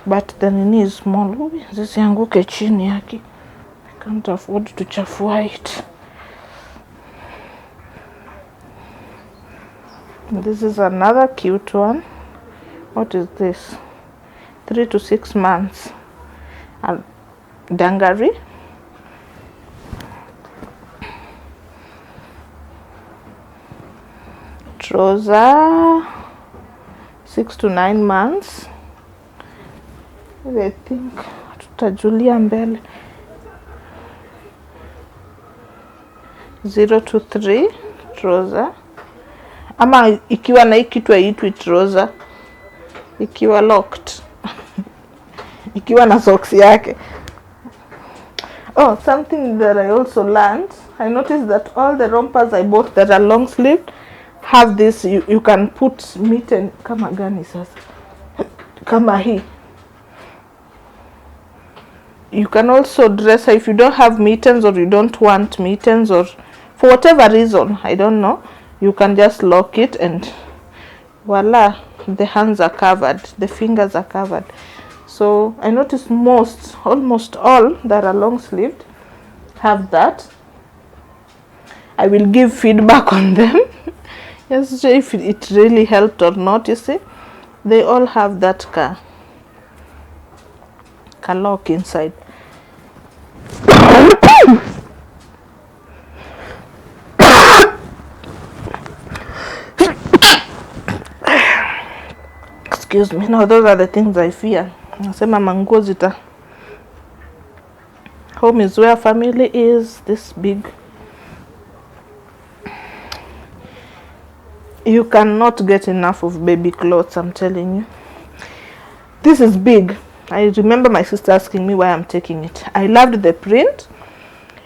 but the knee is small. Zisianguke chini yake. I can't afford to chafua it. This is another cute one. What is this? 3 to 6 months. Dungaree. Trouser, 6 to 9 months. I think tutajulia mbele. 0 to 3 trouser. Ama ikiwa na hii kitu haitwi trouser, ikiwa locked. Ikiwa na socks yake. Oh, something that I also learned, I noticed that all the rompers I bought that are long sleeved have this, you can put mitten kama gani sasa, kama hii. You can also dress her if you don't have mittens, or you don't want mittens, or for whatever reason, I don't know, you can just lock it and voila, the hands are covered, the fingers are covered. So I noticed almost all that are long sleeved have that. I will give feedback on them. Yes, if it really helped or not. You see, they all have that lock inside. Excuse me. Now those are the things I fear. Nasema manguo zita. Home is where family is. This big. You cannot get enough of baby clothes, I'm telling you. This is big. I remember my sister asking me why I'm taking it. I loved the print,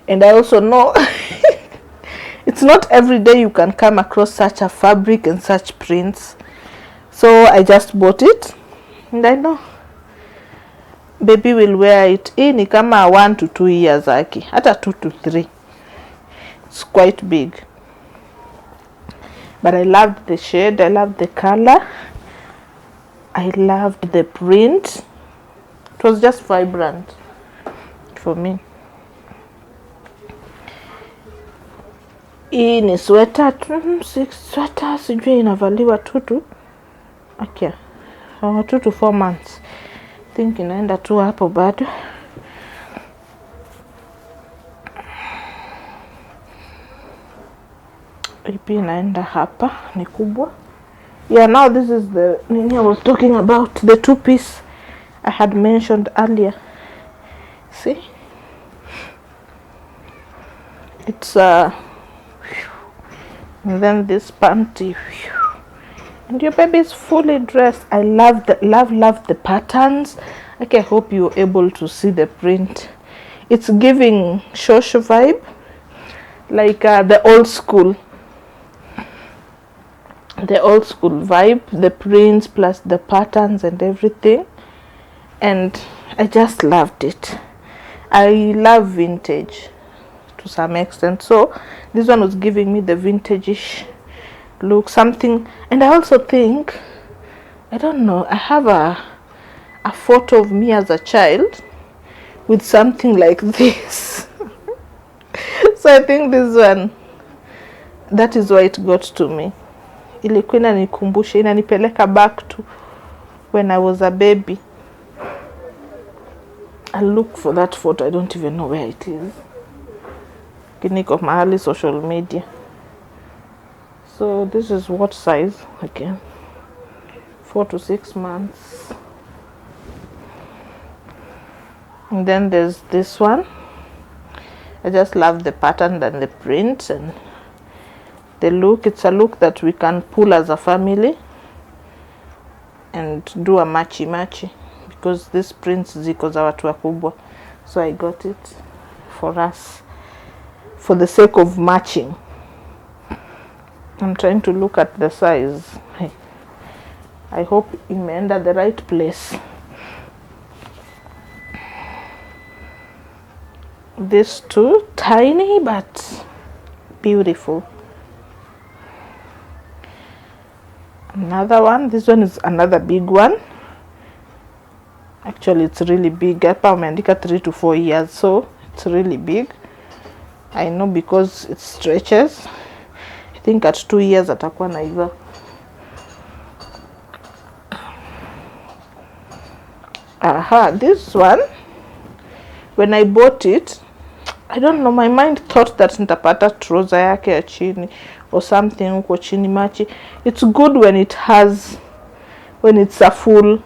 and I also know it's not every day you can come across such a fabric and such prints. So I just bought it, and I know baby will wear it. Hii ni kama 1 to 2 years aki, hata 2 to 3. It's quite big. But I loved the shade, I loved the color, I loved the print. It was just vibrant for me. Hii ni sweater, 6 sweater, sijui inavaliwa 2 to 4 months. I think inaenda tu hapo bado. Ipi inaenda hapa ni kubwa. Yeah, now this is the nini I was talking about, the 2-piece I had mentioned earlier. See, it's and then this panty, and your baby is fully dressed. I love the patterns. Okay, I hope you're able to see the print. It's giving shosho vibe, like the old school vibe, the prints plus the patterns and everything, and I just loved it. I love vintage to some extent, so this one was giving me the vintage-ish look, something. And I also think, I don't know, I have a photo of me as a child with something like this. So I think this one, that is why it got to me. Ilikuwa inanikumbusha, inanipeleka back to when I was a baby. I'll look for that photo. I don't even know where it is. Kiniko mahali social media. So this is what size again? 4 to 6 months. And then there's this one. I just love the pattern and the print and the look. It's a look that we can pull as a family and do a matchy because these prints ziko za watu wakubwa, so I got it for us for the sake of matching. I'm trying to look at the size. I hope imeenda the right place. These two, tiny but beautiful. Another one, this one is another big one. Actually it's really big. Hapa umeandika 3 to 4 years, so it's really big. I know because it stretches. I think at 2 years atakuwa na hivyo. This one, when I bought it, I don't know, my mind thought that nitapata trouser yake ya chini or something huko chini machi. It's good when it's a full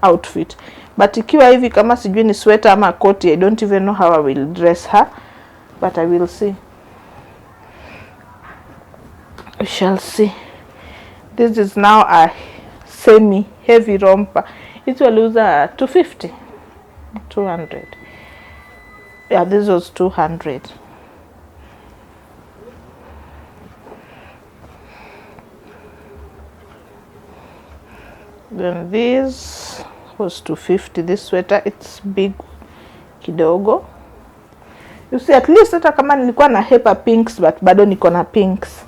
outfit, but ikiwa hivi kama sijui ni sweater ama koti, I don't even know how I will dress her, but I will see. We shall see. This is now a semi heavy romper. It will lose 250, 200. Yeah, this was 200. Then this was 250. This sweater, it's big kidogo. You see, at least hata kama nilikuwa na hepa pinks, but bado niko na pinks.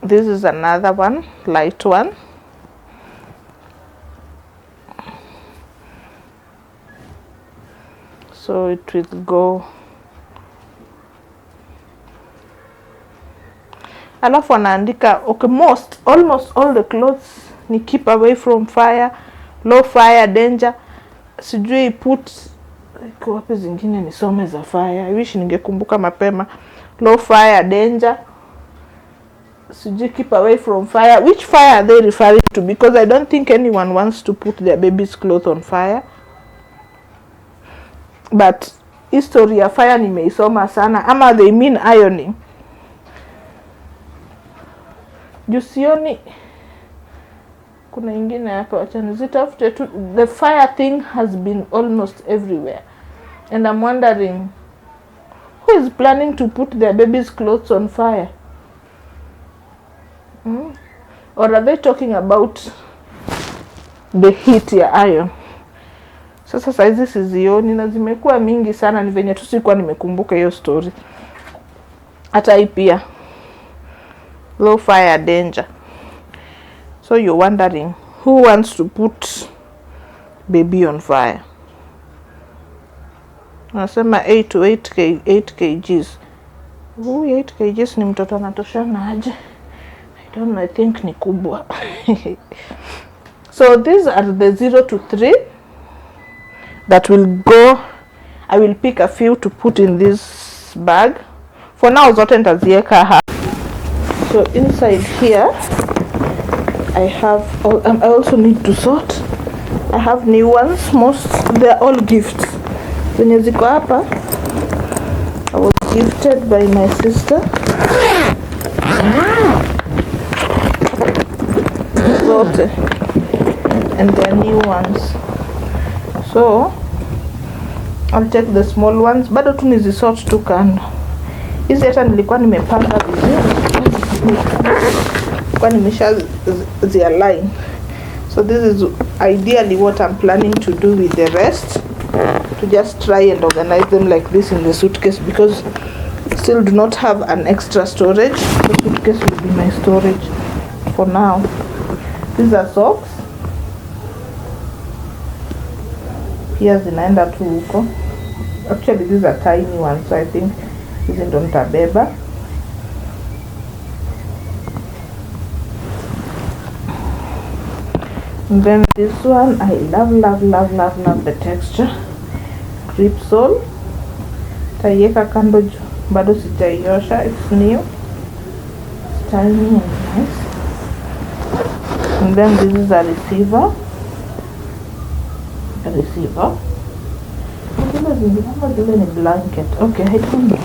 This is another one, light one. So it will go. Alafu anaandika, okay, almost all the clothes ni keep away from fire, low fire, danger. Sijui put, like, wapi zingine nisome za fire. I wish ningekumbuka mapema. Low fire, danger. Sijui keep away from fire. Which fire are they referring to? Because I don't think anyone wants to put their baby's clothes on fire. But history ya fire nimeisoma sana. Ama they mean ironing. Jusioni kuna ingine hapa, wacha nizitafute tu. The fire thing has been almost everywhere, and I'm wondering who is planning to put their baby's clothes on fire. Or are they talking about the heat ya iron? Sasa saizi sizioni na zimekuwa mingi sana, ni venye tu sikuwa nimekumbuka hiyo story. Hata hii pia low fire, danger. So you're wondering who wants to put baby on fire. Nasema 8 to 8 kgs. 8 kgs ni mtoto anatoshana aje? I don't know, I think ni kubwa. So these are the 0 to 3 that will go. I will pick a few to put in this bag. For now zote nitaziweka hapa. So inside here I have I also need to sort. I have new ones. They're all gifts. Zenye ziko hapa I was gifted by my sister. Zote, and they're new ones. So I'll take the small ones. Bado tu nizisort tu kando. Hizi hata nilikuwa nimepanga vizuri. Kwa nimesha zi-align. So this is ideally what I'm planning to do with the rest. To just try and organize them like this in the suitcase, because I still do not have an extra storage. The suitcase will be my storage for now. These are socks. Pia zinaenda tu huko. Actually these are tiny ones, so I think hizi ndo nitabeba. And then this one, I love the texture. Grip sole. Taiweka kando, bado sijaiosha. It's new. It's tiny and nice. And then this is a receiver. Zile ni blanket. Okay, I don't know.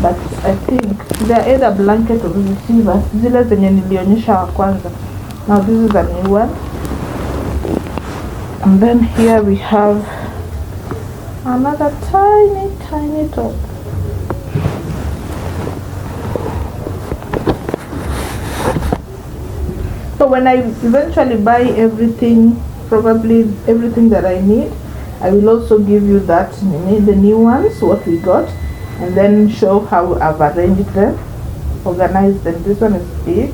But I think they are either blanket or receiver. Zile zenye nilionyesha wa kwanza. Now this is a new one. And then here we have another tiny top. So when I eventually buy everything, probably everything that I need, I will also give you that, the new ones, what we got, and then show how I've arranged them, organized them. This one is big.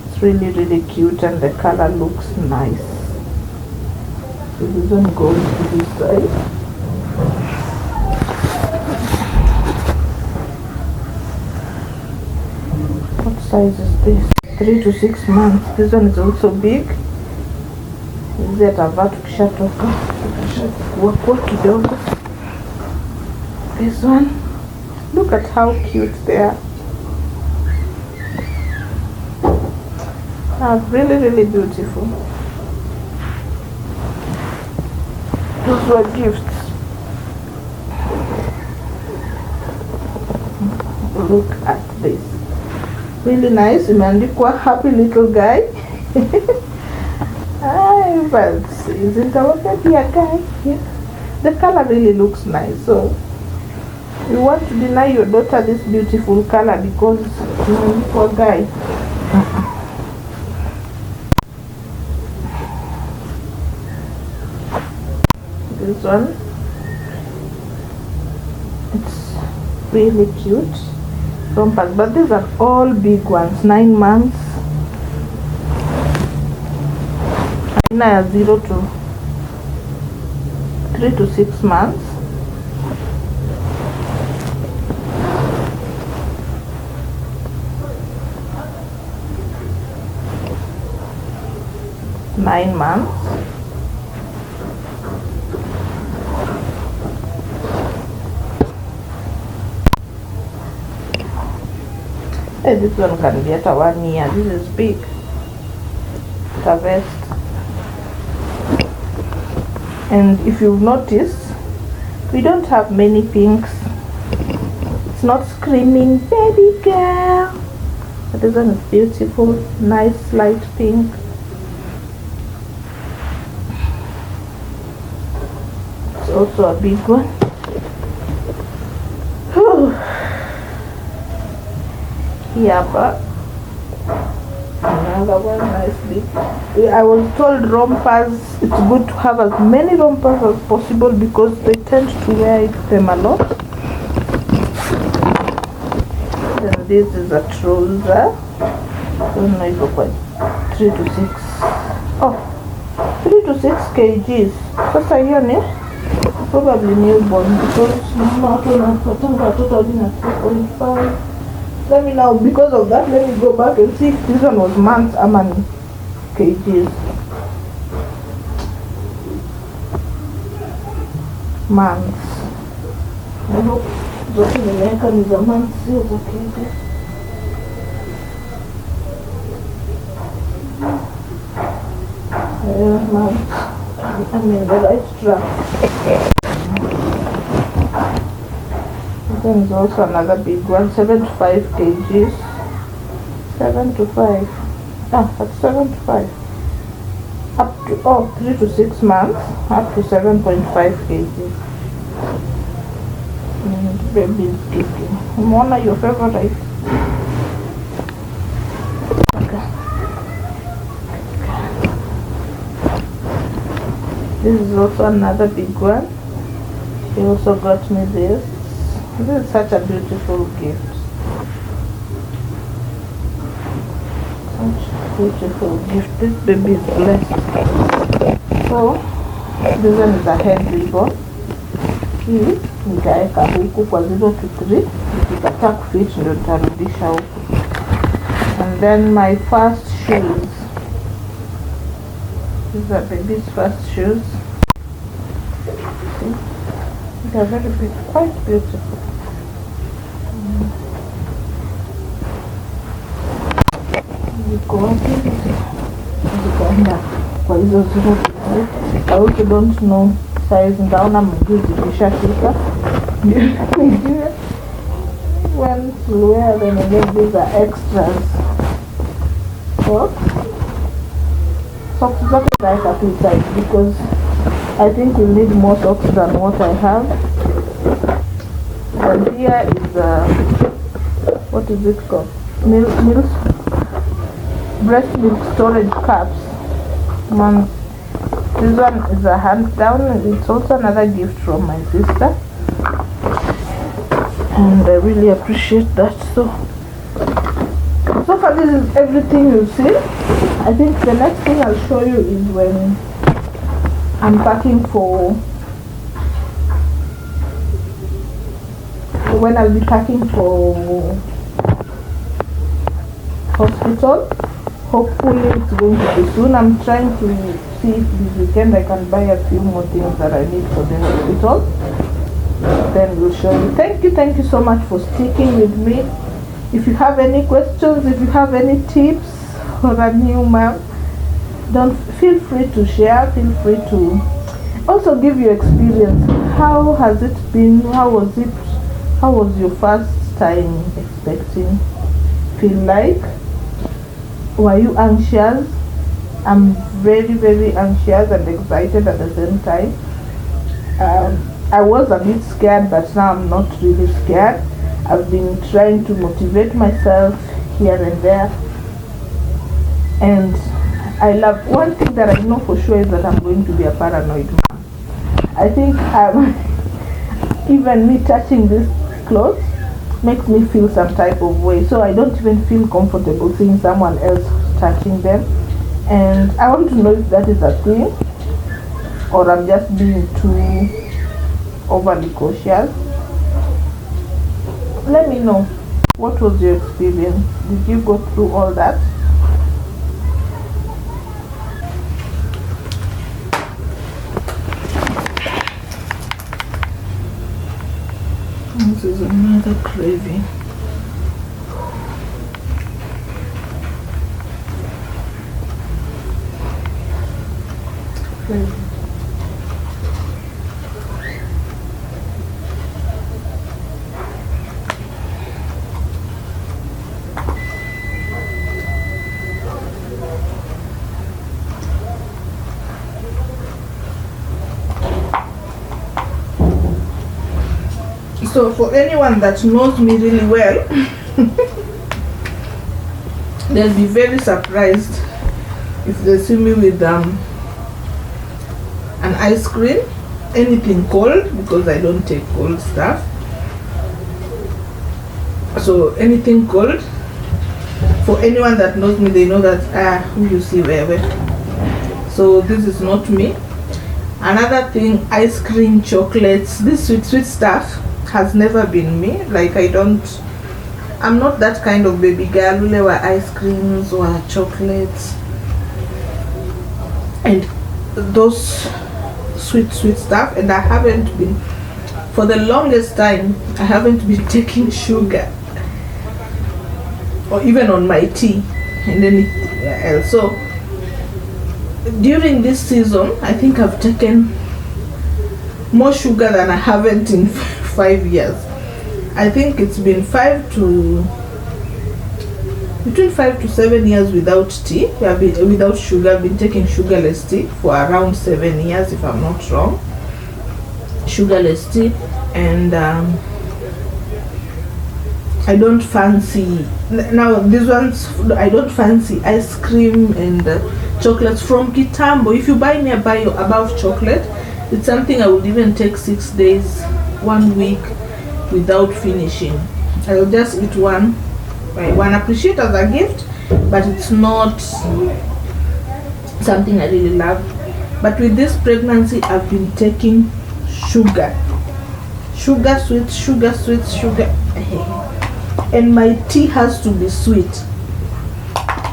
It's really cute, and the color looks nice. So this one goes to this side. What size is this? 3 to 6 months. This one is also big. Hizi atavaa tukishatoka kuwa kidogo. This one, look at how cute they are. Really beautiful. Those were gifts. Look at this. Really nice. Imeandikwa happy little guy. But isn't our baby a guy? Yeah. The color really looks nice. So you want to deny your daughter this beautiful color because you're a guy. This one, it's really cute. Rompers, but these are all big ones. 9 months. 0 to 3 to 6 months. Nine months. Hey, this one can be at 1 year. This is big. It's a vest. And if you've noticed, we don't have many pinks. It's not screaming baby girl, but this one is beautiful, nice light pink. It's also a big one. Yeah, but another one nicely. I was told rompers, it's good to have as many rompers as possible because they tend to wear them a lot. Then this is a trouser. I don't know if it's quite 3 to 6. Oh, 3 to 6 kgs. Sasa hiyo ni probably newborn because not totally not 3.5. Let me now, because of that, let me go back and see if this one was months or kgs. Months. I hope those in America is a month, see it's okay. Months. I'm in the right track. Then is also another big one, 7 to 5 kgs. 7 to 5. That's 7 to 5. Up to 3 to 6 months, up to 7.5 kgs. And baby is kicking. Mona, your favorite. Okay. This is also another big one. He also got me this. This is such a beautiful gift. Such a beautiful gift. This baby is blessed. So, this one is a head ribbon. Hii nitaweka huku kwa 0 to 3. Nikikataa kufit ndio nitarudisha huku. And then my first shoes. These are baby's first shoes. See? They are very big, quite beautiful. Zikaenda kwa hizo 0 to 3. I also don't know size. Ndaona mguu zikishafika. Once you wear them, and then these are extras. So socks zote naweka tu inside because I think we need more socks than what I have. And here is what is it called? Breast milk storage cups. This one is a hand down. It's also another gift from my sister, and I really appreciate that. So far this is everything you've seen. I think the next thing I'll show you is when I'm packing for I'll be packing for hospital. Hopefully it's going to be soon. I'm trying to see if this weekend I can buy a few more things that I need for the hospital. Then we'll show you. Thank you so much for sticking with me. If you have any questions, if you have any tips for a new mom, don't feel free to share. Feel free to also give your experience. How has it been? How was your first time expecting? Feel like? Were you anxious? I'm very anxious and excited at the same time. I was a bit scared, but now I'm not really scared. I've been trying to motivate myself here and there, and I love one thing that I know for sure is that I'm going to be a paranoid mom. I think even me touching this clothes makes me feel some type of way, so I don't even feel comfortable seeing someone else touching them, and I want to know if that is a thing or I'm just being too overly cautious. Let me know, what was your experience? Did you go through all that? This is another craving. So for anyone that knows me really well, they'll be very surprised if they see me with an ice cream, anything cold, because I don't take cold stuff. So anything cold, for anyone that knows me, they know that who you see where. So this is not me. Another thing, ice cream, chocolates, this sweet stuff has never been me. Like I'm not that kind of baby girl who never ice creams or chocolates and those sweet stuff. And I haven't been, for the longest time, I haven't been taking sugar or even on my tea and anything else. So during this season, I think I've taken more sugar than I haven't in 5 years. I think it's been between 5 to 7 years without tea. Without sugar. I've been taking sugarless tea for around 7 years, if I'm not wrong. Sugarless tea, and I don't fancy now these ones. I don't fancy ice cream and chocolates from Kitambo. If you buy me above chocolate, it's something I would even take 6 days, 1 week without finishing. I'll just eat one. I appreciate as a gift, but it's not something I really love. But with this pregnancy, I've been taking sugar sweets, and my tea has to be sweet,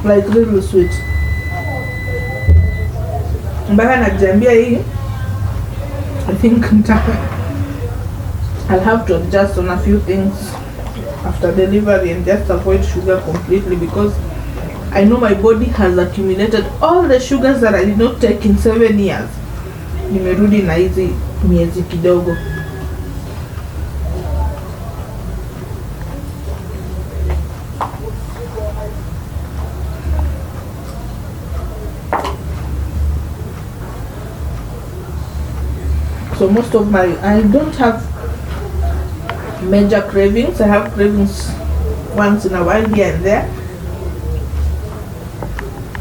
like really sweet. Mpaka najiambia hii, I think I'll have to adjust on a few things after delivery and just avoid sugar completely, because I know my body has accumulated all the sugars that I did not take in 7 years. Nimerudi na hizi miezi kidogo. So most of I don't have major cravings. I have cravings once in a while here and there.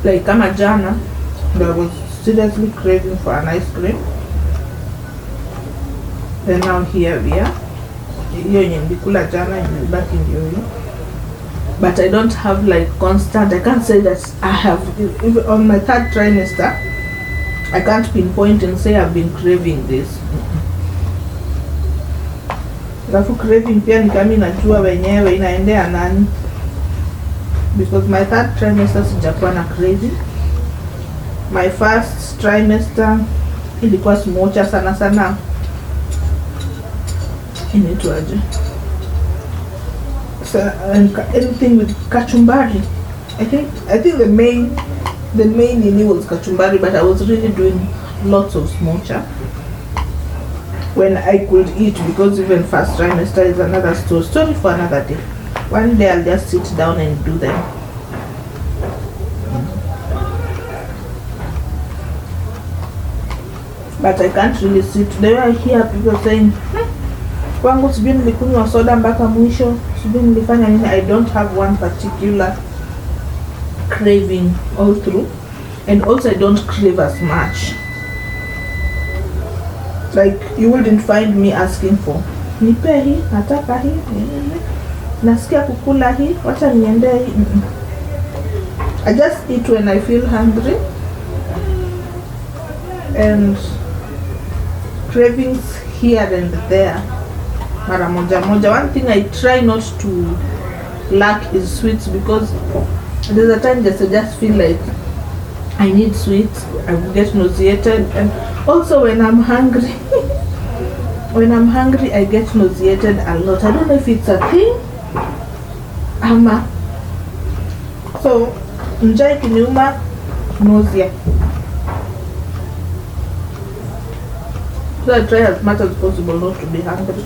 Like kama jana, I was seriously craving for an ice cream. Then now here we are. Hiyo yenye nilikula jana imebaki ndio hiyo. But I don't have like constant. I can't say that I have. Even on my third trimester, I can't pinpoint and say I've been craving this. Alafu craving pia ni kama inajua wenyewe inaendea nani. Because my third trimester sijakuwa na craving. My first trimester ilikuwa smocha sana. Inaitwaje? So, anything with kachumbari. I think the main nini was kachumbari, but I was really doing lots of smocha when I could eat, because even first trimester is another story for another day. One day I'll just sit down and do them. But I can't really sit. There I hear people saying, kwangu sijui nilikunywa soda mpaka mwisho, sijui nilifanya nini. I don't have one particular craving all through, and also I don't crave as much. Like you wouldn't find me asking for nipe hii, nataka hii, nasikia kukula hii, wacha niende hii. I just eat when I feel hungry, and cravings here and there mara moja. One thing I try not to lack is sweets, because there's a time that I just feel like I need sweets. I will get nauseated, and also when I'm hungry I get nauseated a lot. I don't know if it's a thing ama. So njaa ikiniuma, nausea. So I try as much as possible not to be hungry.